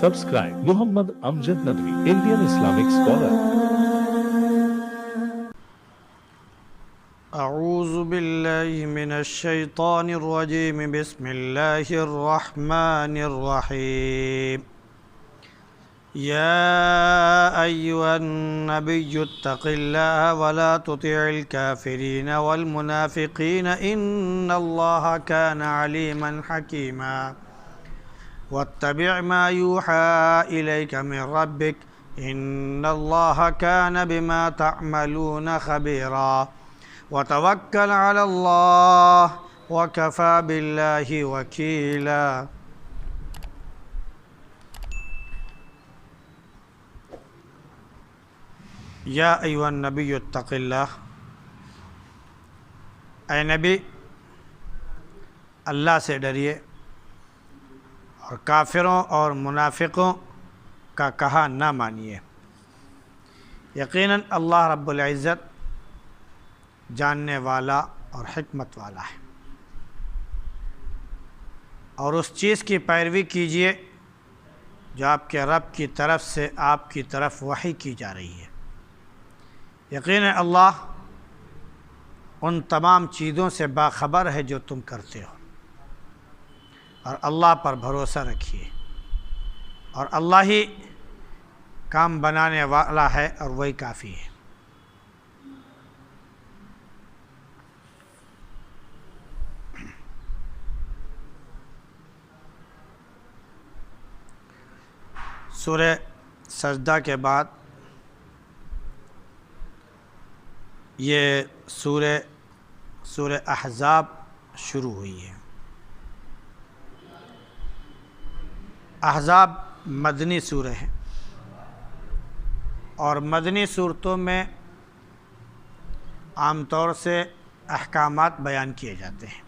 Subscribe Muhammad Amjad Nadwi, Indian Islamic scholar. أعوذ بالله من الشيطان الرجيم بسم الله الرحمن الرحيم يا أيها النبي اتق الله ولا تطع الكافرين والمنافقين إن الله كان عليما حكيما واتبع ما يوحى إليك من ربك إن الله كان بما تعملون خبيرا وتوكل على الله وكفى بالله وكيلا یا ایھا النبی اتق اللہ، اے نبی اللہ سے ڈریے اور کافروں اور منافقوں کا کہا نہ مانیے۔ یقیناً اللہ رب العزت جاننے والا اور حکمت والا ہے، اور اس چیز کی پیروی کیجیے جو آپ کے رب کی طرف سے آپ کی طرف وحی کی جا رہی ہے۔ یقیناً اللہ ان تمام چیزوں سے باخبر ہے جو تم کرتے ہو، اور اللہ پر بھروسہ رکھیے، اور اللہ ہی کام بنانے والا ہے اور وہی کافی ہے۔ سورہ سجدہ کے بعد یہ سورہ احزاب شروع ہوئی ہے۔ احزاب مدنی سورہ ہے، اور مدنی صورتوں میں عام طور سے احکامات بیان کیے جاتے ہیں،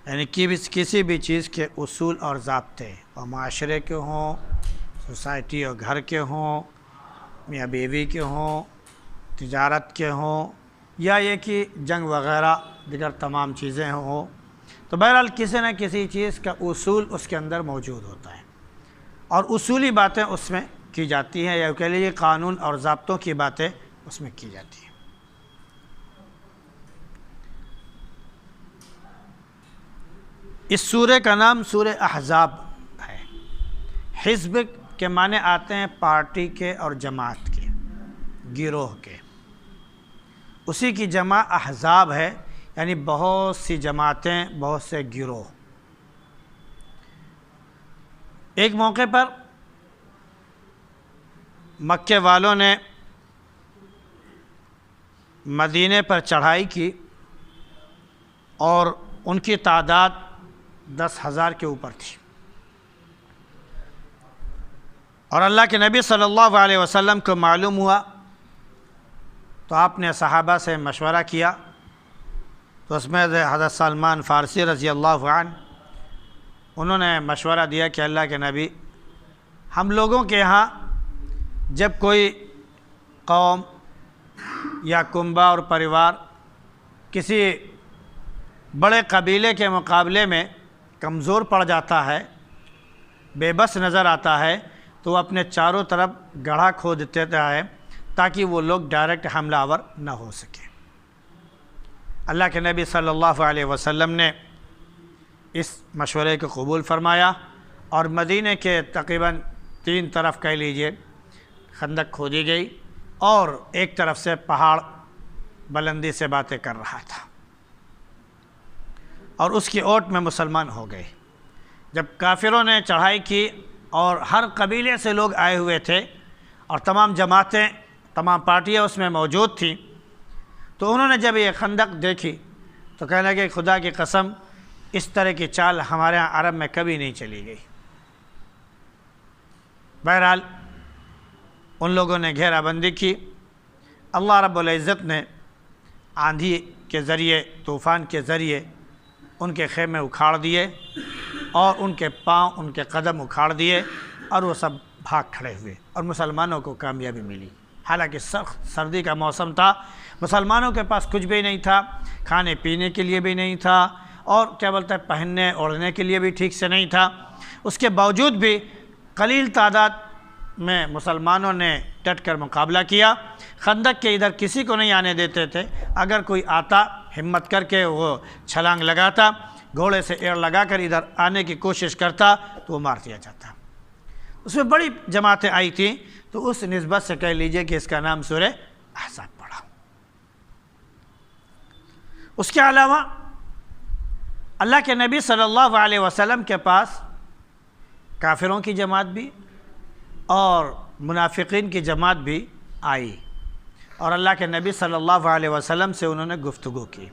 یعنی کسی بھی چیز کے اصول اور ضابطے، اور معاشرے کے ہوں، سوسائٹی اور گھر کے ہوں، میاں بیوی کے ہوں، تجارت کے ہوں، یا یہ کہ جنگ وغیرہ دیگر تمام چیزیں ہوں، تو بہرحال کسی نہ کسی چیز کا اصول اس کے اندر موجود ہوتا ہے، اور اصولی باتیں اس میں کی جاتی ہیں، یا کہ لیے قانون اور ضابطوں کی باتیں اس میں کی جاتی ہیں۔ اس سورہ کا نام سورہ احزاب ہے۔ حزب کے معنی آتے ہیں پارٹی کے اور جماعت کے، گروہ کے، اسی کی جمع احزاب ہے، یعنی بہت سی جماعتیں، بہت سے گروہ۔ ایک موقع پر مکے والوں نے مدینے پر چڑھائی کی، اور ان کی تعداد 10,000 کے اوپر تھی، اور اللہ کے نبی صلی اللہ علیہ وسلم کو معلوم ہوا تو آپ نے صحابہ سے مشورہ کیا، تو اس میں حضرت سلمان فارسی رضی اللہ عنہ انہوں نے مشورہ دیا کہ اللہ کے نبی، ہم لوگوں کے ہاں جب کوئی قوم یا کنبہ اور پریوار کسی بڑے قبیلے کے مقابلے میں کمزور پڑ جاتا ہے، بے بس نظر آتا ہے، تو وہ اپنے چاروں طرف گڑھا کھود دیتا ہے تاکہ وہ لوگ ڈائریکٹ حملہ آور نہ ہو سکے۔ اللہ کے نبی صلی اللہ علیہ وسلم نے اس مشورے کو قبول فرمایا، اور مدینے کے تقریباً 3 طرف کہہ لیجئے خندق کھودی گئی، اور ایک طرف سے پہاڑ بلندی سے باتیں کر رہا تھا، اور اس کی اوٹ میں مسلمان ہو گئے۔ جب کافروں نے چڑھائی کی اور ہر قبیلے سے لوگ آئے ہوئے تھے، اور تمام جماعتیں، تمام پارٹیاں اس میں موجود تھیں، تو انہوں نے جب یہ خندق دیکھی تو کہنے لگے خدا کی قسم، اس طرح کی چال ہمارے ہاں عرب میں کبھی نہیں چلی گئی۔ بہرحال ان لوگوں نے گھیرا بندی کی، اللہ رب العزت نے آندھی کے ذریعے، طوفان کے ذریعے ان کے خیمے اکھاڑ دیے، اور ان کے پاؤں، ان کے قدم اکھاڑ دیے، اور وہ سب بھاگ کھڑے ہوئے، اور مسلمانوں کو کامیابی ملی۔ حالانکہ سخت سردی کا موسم تھا، مسلمانوں کے پاس کچھ بھی نہیں تھا، کھانے پینے کے لیے بھی نہیں تھا، اور کیا بولتا ہے پہننے اوڑھنے کے لیے بھی ٹھیک سے نہیں تھا۔ اس کے باوجود بھی قلیل تعداد میں مسلمانوں نے ڈٹ کر مقابلہ کیا، خندق کے ادھر کسی کو نہیں آنے دیتے تھے، اگر کوئی آتا ہمت کر کے وہ چھلانگ لگاتا، گھوڑے سے ایڑ لگا کر ادھر آنے کی کوشش کرتا تو وہ مار دیا جاتا۔ اس میں بڑی جماعتیں آئی تھیں، تو اس نسبت سے کہہ لیجئے کہ اس کا نام سورہ احزاب پڑا۔ اس کے علاوہ اللہ کے نبی صلی اللہ علیہ وسلم کے پاس کافروں کی جماعت بھی اور منافقین کی جماعت بھی آئی، اور اللہ کے نبی صلی اللہ علیہ وسلم سے انہوں نے گفتگو کی۔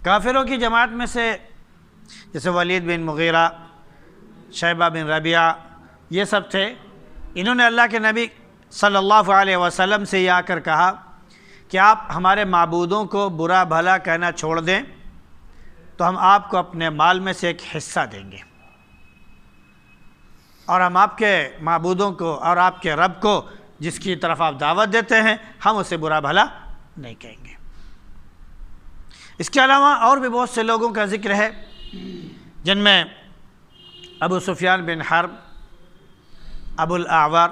کافروں کی جماعت میں سے جیسے ولید بن مغیرہ، شیبہ بن ربیعہ، یہ سب تھے۔ انہوں نے اللہ کے نبی صلی اللہ علیہ وسلم سے یہ آ کر کہا کہ آپ ہمارے معبودوں کو برا بھلا کہنا چھوڑ دیں تو ہم آپ کو اپنے مال میں سے ایک حصہ دیں گے، اور ہم آپ کے معبودوں کو اور آپ کے رب کو جس کی طرف آپ دعوت دیتے ہیں ہم اسے برا بھلا نہیں کہیں گے۔ اس کے علاوہ اور بھی بہت سے لوگوں کا ذکر ہے، جن میں ابو سفیان بن حرب، ابو الاعور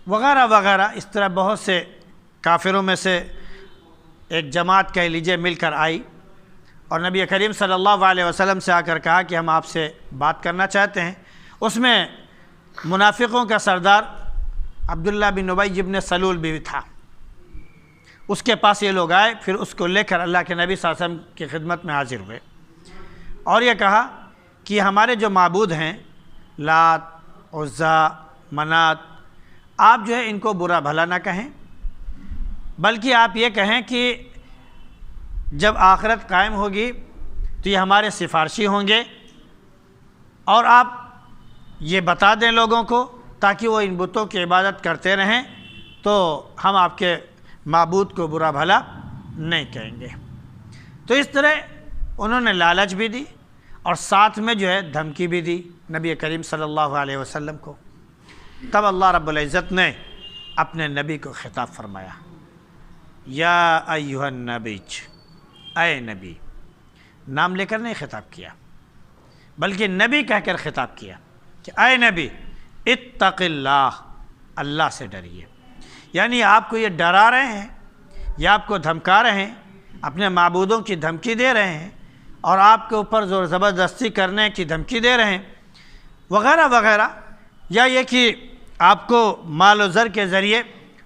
وغیرہ وغیرہ، اس طرح بہت سے کافروں میں سے ایک جماعت کہہ لیجیے مل کر آئی اور نبی کریم صلی اللہ علیہ وسلم سے آ کر کہا کہ ہم آپ سے بات کرنا چاہتے ہیں۔ اس میں منافقوں کا سردار عبداللہ بن ابی بن سلول بھی تھا۔ اس کے پاس یہ لوگ آئے، پھر اس کو لے کر اللہ کے نبی صلی اللہ علیہ وسلم کی خدمت میں حاضر ہوئے اور یہ کہا کہ ہمارے جو معبود ہیں لات، عزا، منات، آپ جو ہے ان کو برا بھلا نہ کہیں، بلکہ آپ یہ کہیں کہ جب آخرت قائم ہوگی تو یہ ہمارے سفارشی ہوں گے، اور آپ یہ بتا دیں لوگوں کو تاکہ وہ ان بتوں کی عبادت کرتے رہیں، تو ہم آپ کے معبود کو برا بھلا نہیں کہیں گے۔ تو اس طرح انہوں نے لالچ بھی دی اور ساتھ میں جو ہے دھمکی بھی دی نبی کریم صلی اللہ علیہ وسلم کو۔ تب اللہ رب العزت نے اپنے نبی کو خطاب فرمایا، یا ایھا النبی، اے نبی، نام لے کر نہیں خطاب کیا بلکہ نبی کہہ کر خطاب کیا کہ اے نبی اتق اللہ، اللہ سے ڈریے۔ یعنی آپ کو یہ ڈرا رہے ہیں یا آپ کو دھمکا رہے ہیں، اپنے معبودوں کی دھمکی دے رہے ہیں اور آپ کے اوپر زور زبردستی کرنے کی دھمکی دے رہے ہیں وغیرہ وغیرہ، یا یہ کہ آپ کو مال و زر کے ذریعے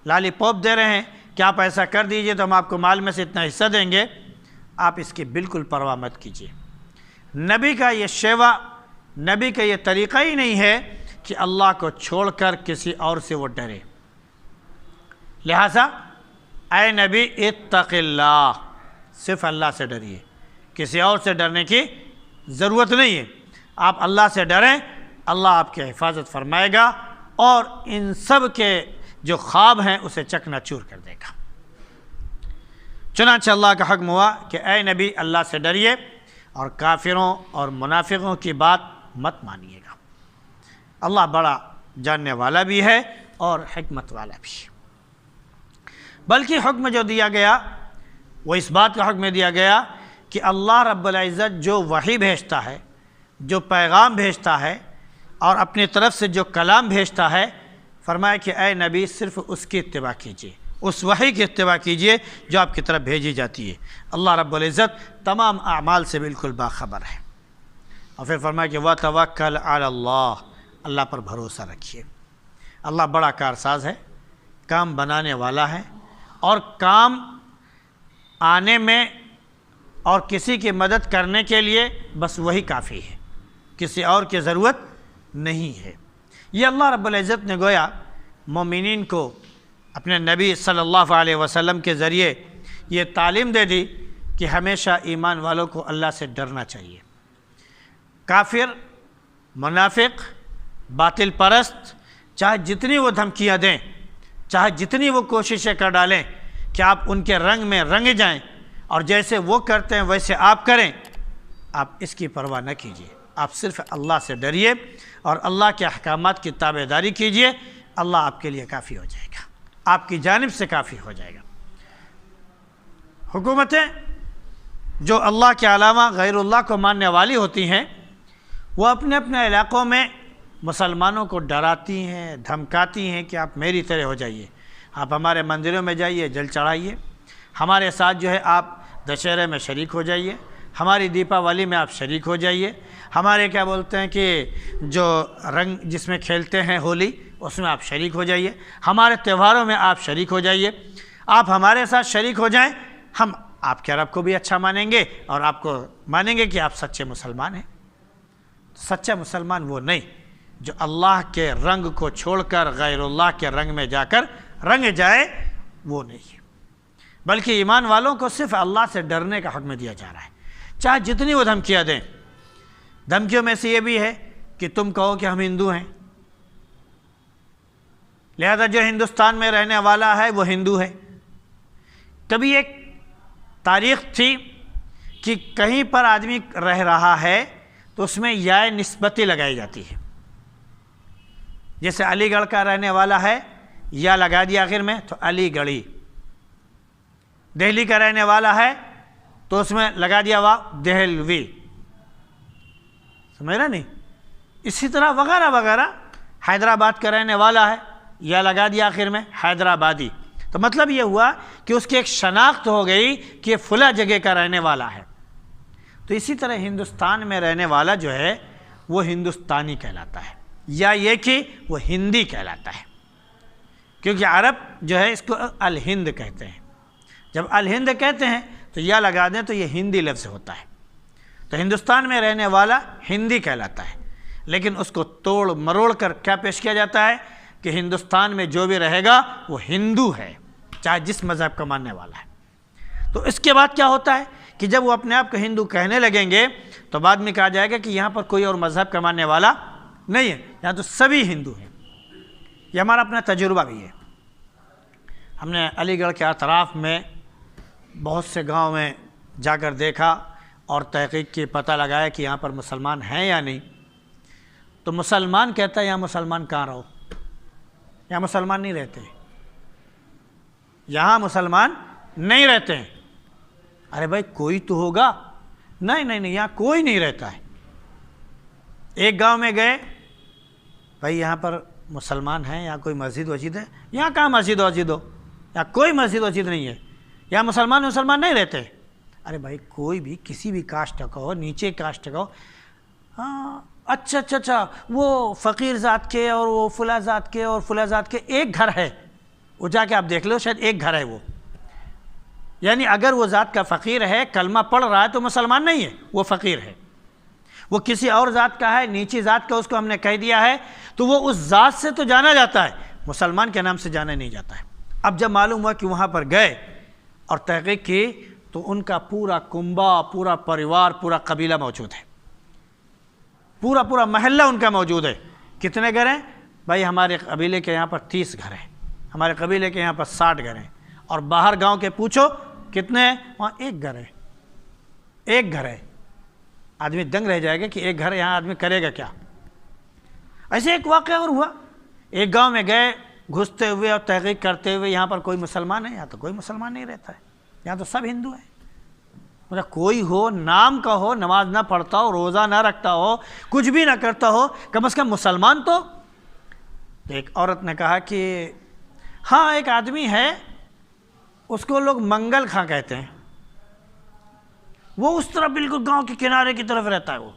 لالی پاپ دے رہے ہیں کہ آپ ایسا کر دیجئے تو ہم آپ کو مال میں سے اتنا حصہ دیں گے، آپ اس کی بالکل پرواہ مت کیجیے۔ نبی کا یہ شیوا، نبی کا یہ طریقہ ہی نہیں ہے کہ اللہ کو چھوڑ کر کسی اور سے وہ ڈرے۔ لہٰذا اے نبی اتق اللہ، صرف اللہ سے ڈریے، کسی اور سے ڈرنے کی ضرورت نہیں ہے۔ آپ اللہ سے ڈریں، اللہ آپ کی حفاظت فرمائے گا اور ان سب کے جو خواب ہیں اسے چکنا چور کر دے گا۔ چنانچہ اللہ کا حکم ہوا کہ اے نبی اللہ سے ڈریے اور کافروں اور منافقوں کی بات مت مانیے گا۔ اللہ بڑا جاننے والا بھی ہے اور حکمت والا بھی۔ بلکہ حکم جو دیا گیا وہ اس بات کا حکم دیا گیا کہ اللہ رب العزت جو وحی بھیجتا ہے، جو پیغام بھیجتا ہے اور اپنی طرف سے جو کلام بھیجتا ہے، فرمایا کہ اے نبی صرف اس کی اتباع کیجیے، اس وحی کی اتباع کیجیے جو آپ کی طرف بھیجی جاتی ہے۔ اللہ رب العزت تمام اعمال سے بالکل باخبر ہے۔ اور پھر فرمایا کہ وَتَوَكَّلْ عَلَى اللَّهِ، اللہ پر بھروسہ رکھیے۔ اللہ بڑا کارساز ہے، کام بنانے والا ہے، اور کام آنے میں اور کسی کی مدد کرنے کے لیے بس وہی کافی ہے، کسی اور کی ضرورت نہیں ہے۔ یہ اللہ رب العزت نے گویا مومنین کو اپنے نبی صلی اللہ علیہ وسلم کے ذریعے یہ تعلیم دے دی کہ ہمیشہ ایمان والوں کو اللہ سے ڈرنا چاہیے۔ کافر، منافق، باطل پرست چاہے جتنی وہ دھمکیاں دیں، چاہے جتنی وہ کوششیں کر ڈالیں کہ آپ ان کے رنگ میں رنگ جائیں اور جیسے وہ کرتے ہیں ویسے آپ کریں، آپ اس کی پرواہ نہ کیجیے، آپ صرف اللہ سے ڈریے اور اللہ کے احکامات کی تابع داری کیجیے۔ اللہ آپ کے لیے کافی ہو جائے گا، آپ کی جانب سے کافی ہو جائے گا۔ حکومتیں جو اللہ کے علاوہ غیر اللہ کو ماننے والی ہوتی ہیں، وہ اپنے اپنے علاقوں میں مسلمانوں کو ڈراتی ہیں، دھمکاتی ہیں کہ آپ میری طرح ہو جائیے، آپ ہمارے مندروں میں جائیے، جل چڑھائیے، ہمارے ساتھ جو ہے آپ دشہرے میں شریک ہو جائیے، ہماری دیپاولی میں آپ شریک ہو جائیے، ہمارے کیا بولتے ہیں کہ جو رنگ جس میں کھیلتے ہیں ہولی اس میں آپ شریک ہو جائیے، ہمارے تہواروں میں آپ شریک ہو جائیے، آپ ہمارے ساتھ شریک ہو جائیں، ہم آپ کے رب کو بھی اچھا مانیں گے اور آپ کو مانیں گے کہ آپ سچے مسلمان ہیں۔ سچا مسلمان وہ نہیں جو اللہ کے رنگ کو چھوڑ کر غیر اللہ کے رنگ میں جا کر رنگ جائے، وہ نہیں ہے، بلکہ ایمان والوں کو صرف اللہ سے ڈرنے کا حکم دیا جا رہا ہے، چاہے جتنی وہ دھمکیاں دیں۔ دھمکیوں میں سے یہ بھی ہے کہ تم کہو کہ ہم ہندو ہیں، لہذا جو ہندوستان میں رہنے والا ہے وہ ہندو ہے۔ کبھی ایک تاریخ تھی کہ کہیں پر آدمی رہ رہا ہے تو اس میں یا نسبتی لگائی جاتی ہے، جیسے علی گڑھ کا رہنے والا ہے یا لگا دیا آخر میں تو علی گڑھی، دہلی کا رہنے والا ہے تو اس میں لگا دیا ہوا دہلوی، سمجھ رہے نہیں؟ اسی طرح وغیرہ وغیرہ، حیدرآباد کا رہنے والا ہے یا لگا دیا آخر میں حیدرآبادی، تو مطلب یہ ہوا کہ اس کی ایک شناخت ہو گئی کہ یہ فلاں جگہ کا رہنے والا ہے۔ تو اسی طرح ہندوستان میں رہنے والا جو ہے وہ ہندوستانی کہلاتا ہے، یا یہ کہ وہ ہندی کہلاتا ہے، کیونکہ عرب جو ہے اس کو الہند کہتے ہیں۔ جب الہند کہتے ہیں تو یا لگا دیں تو یہ ہندی لفظ ہوتا ہے، تو ہندوستان میں رہنے والا ہندی کہلاتا ہے، لیکن اس کو توڑ مروڑ کر کیا پیش کیا جاتا ہے کہ ہندوستان میں جو بھی رہے گا وہ ہندو ہے، چاہے جس مذہب کا ماننے والا ہے۔ تو اس کے بعد کیا ہوتا ہے کہ جب وہ اپنے آپ کو ہندو کہنے لگیں گے تو بعد میں کہا جائے گا کہ یہاں پر کوئی اور مذہب کا ماننے والا نہیں ہے، یہاں تو سبھی ہندو ہیں۔ یہ ہمارا اپنا تجربہ بھی ہے، ہم نے علی گڑھ کے اطراف میں بہت سے گاؤں میں جا کر دیکھا اور تحقیق کی پتہ لگایا کہ یہاں پر مسلمان ہیں یا نہیں۔ تو مسلمان کہتا ہے یہاں مسلمان کہاں رہو، یہاں مسلمان نہیں رہتے، یہاں مسلمان نہیں رہتے ہیں۔ ارے بھائی کوئی تو ہوگا، نہیں نہیں نہیں، یہاں کوئی نہیں رہتا ہے۔ ایک گاؤں میں گئے، بھائی یہاں پر مسلمان ہیں، یہاں کوئی مسجد وسجد ہے؟ یہاں کہاں مسجد وسجد ہو، یہاں کوئی مسجد وسجد نہیں ہے، یہاں مسلمان نہیں رہتے۔ ارے بھائی کوئی بھی کسی بھی کاسٹ کا ہو، نیچے کاسٹ کا ہو، ہاں اچھا اچھا اچھا، وہ فقیر ذات کے اور وہ فلاں ذات کے اور فلاں ذات کے ایک گھر ہے، وہ جا کے آپ دیکھ لو شاید ایک گھر ہے وہ، یعنی اگر وہ ذات کا فقیر ہے، کلمہ پڑھ رہا ہے تو مسلمان نہیں ہے، وہ فقیر ہے۔ وہ کسی اور ذات کا ہے، نیچی ذات کا، اس کو ہم نے کہہ دیا ہے تو وہ اس ذات سے تو جانا جاتا ہے، مسلمان کے نام سے جانا نہیں جاتا ہے۔ اب جب معلوم ہوا کہ وہاں پر گئے اور تحقیق کی تو ان کا پورا کنبہ، پورا پریوار، پورا قبیلہ موجود ہے، پورا محلہ ان کا موجود ہے۔ کتنے گھر ہیں؟ بھائی ہمارے قبیلے کے یہاں پر 30 گھر ہیں، ہمارے قبیلے کے یہاں پر 60 گھر ہیں، اور باہر گاؤں کے پوچھو کتنے ہیں، وہاں ایک گھر ہے، ایک گھر ہے۔ آدمی دنگ رہ جائے گا کہ ایک گھر یہاں آدمی کرے گا کیا۔ ایسے ایک واقعہ اور ہوا، ایک گاؤں میں گئے، گھستے ہوئے اور تحقیق کرتے ہوئے، یہاں پر کوئی مسلمان ہے؟ یہاں تو کوئی مسلمان نہیں رہتا ہے، یہاں تو سب ہندو ہیں۔ مطلب کوئی ہو، نام کا ہو، نماز نہ پڑھتا ہو، روزہ نہ رکھتا ہو، کچھ بھی نہ کرتا ہو، کم از کم مسلمان تو۔ ایک عورت نے کہا کہ ہاں ایک آدمی ہے، اس کو لوگ منگل خاں کہتے ہیں، وہ اس طرح بالکل گاؤں کے کنارے کی طرف رہتا ہے، وہ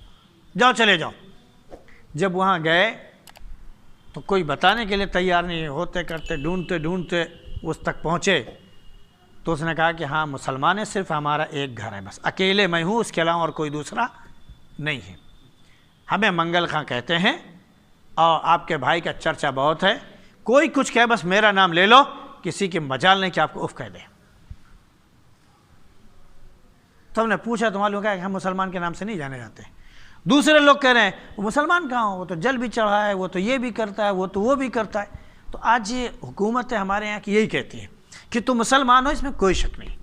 جاؤ چلے جاؤ۔ جب وہاں گئے تو کوئی بتانے کے لیے تیار نہیں، ہوتے کرتے ڈھونڈتے ڈھونڈتے اس تک پہنچے تو اس نے کہا کہ ہاں مسلمان ہے، صرف ہمارا ایک گھر ہے، بس اکیلے میں ہوں، اس کے علاوہ اور کوئی دوسرا نہیں ہے، ہمیں منگل خاں کہتے ہیں اور آپ کے بھائی کا چرچا بہت ہے، کوئی کچھ کہے بس میرا نام لے لو، کسی کی مجال نہیں کہ آپ کو اف کہہ دے۔ تو ہم نے پوچھا تو معلوم کہ ہم مسلمان کے نام سے نہیں جانے جاتے۔ دوسرے لوگ کہہ رہے ہیں وہ مسلمان کہاں ہو، وہ تو جل بھی چڑھا ہے، وہ تو یہ بھی کرتا ہے، وہ تو وہ بھی کرتا ہے۔ تو آج یہ حکومت ہے ہمارے یہاں کی یہی کہتی ہے کہ تم مسلمان ہو، اس میں کوئی شک نہیں،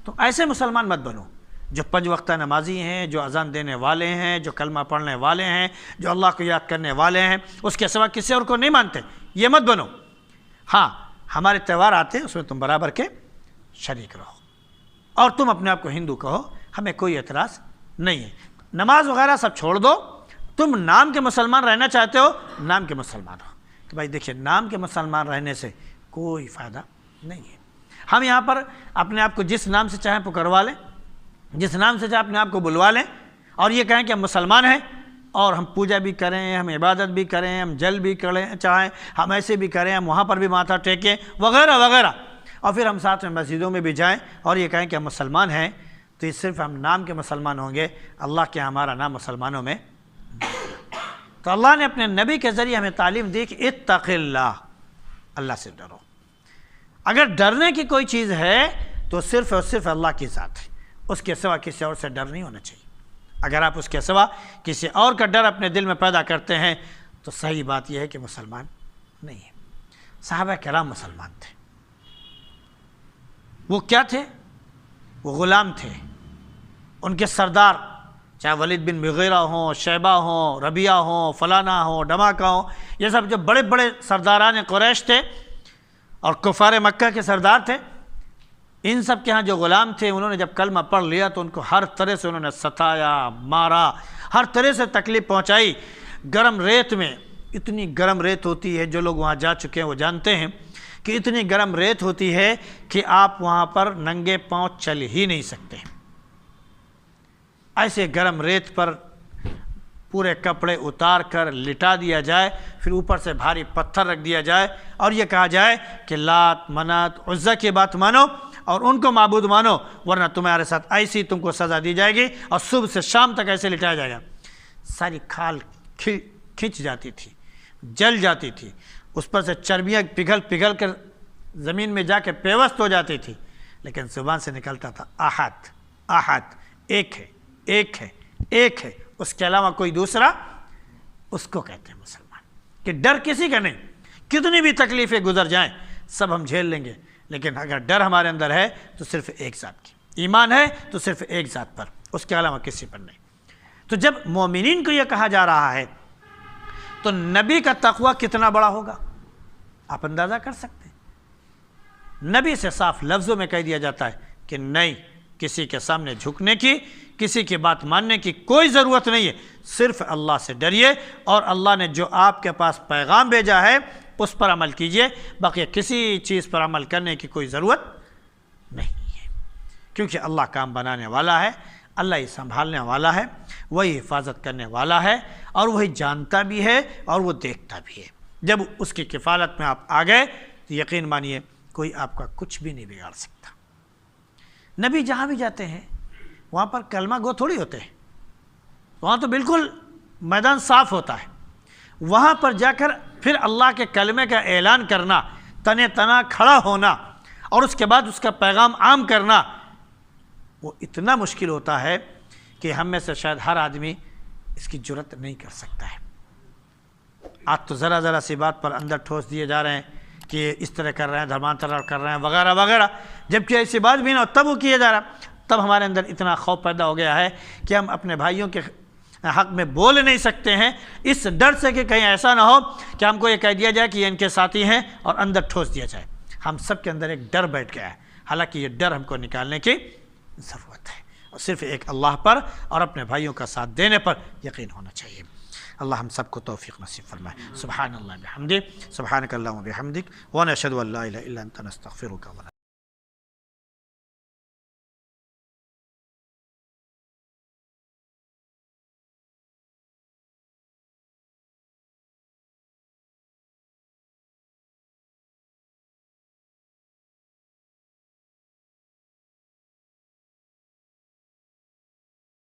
تو ایسے مسلمان مت بنو جو 5 وقتہ نمازی ہیں، جو اذان دینے والے ہیں، جو کلمہ پڑھنے والے ہیں، جو اللہ کو یاد کرنے والے ہیں، اس کے سوا کسی اور کو نہیں مانتے، یہ مت بنو۔ ہاں ہمارے تہوار آتے ہیں، اس میں تم برابر کے شریک رہو، اور تم اپنے آپ کو ہندو کہو، ہمیں کوئی اعتراض نہیں ہے۔ نماز وغیرہ سب چھوڑ دو، تم نام کے مسلمان رہنا چاہتے ہو، نام کے مسلمان ہو۔ تو بھائی دیکھیے، نام کے مسلمان رہنے سے کوئی فائدہ نہیں ہے۔ ہم یہاں پر اپنے آپ کو جس نام سے چاہیں پکاروا لیں، جس نام سے چاہیں اپنے آپ کو بلوا لیں، اور یہ کہیں کہ ہم مسلمان ہیں، اور ہم پوجا بھی کریں، ہم عبادت بھی کریں، ہم جل بھی کریں، چاہیں ہم ایسے بھی کریں، ہم وہاں پر بھی ماتھا ٹیکیں وغیرہ وغیرہ، اور پھر ہم ساتھ میں مسجدوں میں بھی جائیں اور یہ کہیں کہ ہم مسلمان ہیں، تو یہ صرف ہم نام کے مسلمان ہوں گے، اللہ کے ہمارا نام مسلمانوں میں۔ تو اللہ نے اپنے نبی کے ذریعے ہمیں تعلیم دی کہ اتق اللہ، اللہ سے ڈرو۔ اگر ڈرنے کی کوئی چیز ہے تو صرف اور صرف اللہ کی ذات ہے، اس کے سوا کسی اور سے ڈر نہیں ہونا چاہیے۔ اگر آپ اس کے سوا کسی اور کا ڈر اپنے دل میں پیدا کرتے ہیں تو صحیح بات یہ ہے کہ مسلمان نہیں ہے۔ صحابہ کرام مسلمان تھے۔ وہ کیا تھے؟ وہ غلام تھے۔ ان کے سردار چاہے ولید بن مغیرہ ہوں، شیبہ ہوں، ربیعہ ہوں، فلانا ہوں، ڈماکہ ہوں، یہ سب جو بڑے بڑے سرداران قریش تھے اور کفار مکہ کے سردار تھے، ان سب کے ہاں جو غلام تھے، انہوں نے جب کلمہ پڑھ لیا تو ان کو ہر طرح سے انہوں نے ستایا، مارا، ہر طرح سے تکلیف پہنچائی۔ گرم ریت میں، اتنی گرم ریت ہوتی ہے، جو لوگ وہاں جا چکے ہیں وہ جانتے ہیں کہ اتنی گرم ریت ہوتی ہے کہ آپ وہاں پر ننگے پاؤں چل ہی نہیں سکتے۔ ایسے گرم ریت پر پورے کپڑے اتار کر لٹا دیا جائے، پھر اوپر سے بھاری پتھر رکھ دیا جائے اور یہ کہا جائے کہ لات، منات، عزا کی بات مانو اور ان کو معبود مانو، ورنہ تمہارے ساتھ ایسی تم کو سزا دی جائے گی، اور صبح سے شام تک ایسے لٹایا جائے گا۔ ساری کھال کھنچ جاتی تھی، جل جاتی تھی، اس پر سے چربیاں پگھل پگھل کر زمین میں جا کے پیوست ہو جاتی تھی، لیکن زبان سے نکلتا تھا احد، احد، ایک ہے، ایک ہے، ایک ہے، اس کے علاوہ کوئی دوسرا، اس کو کہتے ہیں مسلمان۔ کہ ڈر کسی کا نہیں، کتنی بھی تکلیفیں گزر جائیں سب ہم جھیل لیں گے، لیکن اگر ڈر ہمارے اندر ہے تو صرف ایک ذات کی، ایمان ہے تو صرف ایک ذات پر، اس کے علاوہ کسی پر نہیں۔ تو جب مومنین کو یہ کہا جا رہا ہے تو نبی کا تقوی کتنا بڑا ہوگا آپ اندازہ کر سکتے ہیں۔ نبی سے صاف لفظوں میں کہہ دیا جاتا ہے کہ نہیں، کسی کے سامنے جھکنے کی، کسی کی بات ماننے کی کوئی ضرورت نہیں ہے، صرف اللہ سے ڈریے اور اللہ نے جو آپ کے پاس پیغام بھیجا ہے اس پر عمل کیجئے، باقی کسی چیز پر عمل کرنے کی کوئی ضرورت نہیں ہے، کیونکہ اللہ کام بنانے والا ہے، اللہ ہی سنبھالنے والا ہے، وہی حفاظت کرنے والا ہے، اور وہی جانتا بھی ہے اور وہ دیکھتا بھی ہے۔ جب اس کی کفالت میں آپ آ گئے تو یقین مانیے کوئی آپ کا کچھ بھی نہیں بگاڑ سکتا۔ نبی جہاں بھی جاتے ہیں وہاں پر کلمہ گو تھوڑی ہوتے ہیں، وہاں تو بالکل میدان صاف ہوتا ہے، وہاں پر جا کر پھر اللہ کے کلمے کا اعلان کرنا، تنے تنا کھڑا ہونا اور اس کے بعد اس کا پیغام عام کرنا، وہ اتنا مشکل ہوتا ہے کہ ہم میں سے شاید ہر آدمی اس کی جرت نہیں کر سکتا ہے۔ آج تو ذرا ذرا سی بات پر اندر ٹھوس دیے جا رہے ہیں کہ اس طرح کر رہے ہیں، دھرمانتر کر رہے ہیں وغیرہ وغیرہ، جبکہ ایسی بات بھی نہ ہو تب وہ کیا جا رہا ہے۔ تب ہمارے اندر اتنا خوف پیدا ہو گیا ہے کہ ہم اپنے بھائیوں کے حق میں بول نہیں سکتے ہیں، اس ڈر سے کہ کہیں ایسا نہ ہو کہ ہم کو یہ کہہ دیا جائے کہ یہ ان کے ساتھی ہیں اور اندر ٹھوس دیا جائے۔ ہم سب کے اندر ایک ڈر بیٹھ گیا ہے، حالانکہ یہ ڈر ہم کو نکالنے کی ضرورت ہے، اور صرف ایک اللہ پر اور اپنے بھائیوں کا ساتھ دینے پر یقین ہونا چاہیے۔ اللہ ہم سب کو توفیق نصیب فرمائے۔ سبحان اللہ بحمدہ، سبحانک اللہم وبحمدک، ونشہد ان لا الہ الا انت نستغفرک ونتوب الیک۔